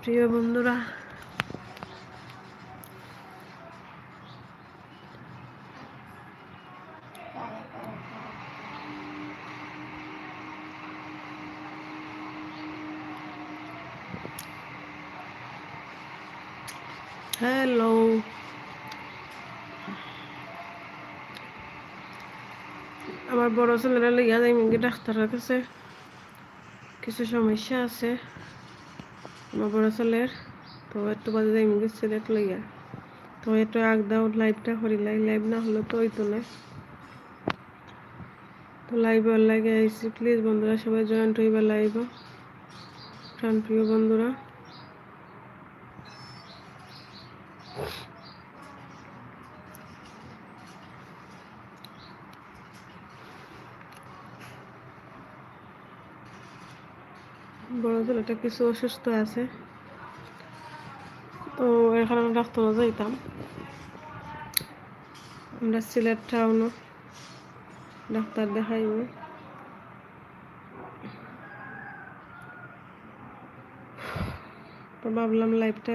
প্রিয় বন্ধুরা, হ্যালো। আমার বড় ছেলেরা লিগা যাই ডাক্তারের কাছে, কিছু সমস্যা আছে আমার বড় ছেলের। তো একটু বাজে যাই সিলেট লইয়া, তো একটু আগ দাও লাইভটা করিলাই, লাইভ না হলে তো হইতো না। তো লাইভ লাগে আইসি, প্লিজ বন্ধুরা সবাই জয়েন্ট হইবা লাইভ। প্রাণ প্রিয় বন্ধুরা, বড় ছেলেটা কিছু অসুস্থ আছে, তো এর কারণে ডাক্তারও যাইতাম। আমরা সিলেট টাউনও ডাক্তার দেখাইব, তো ভাবলাম লাইভটা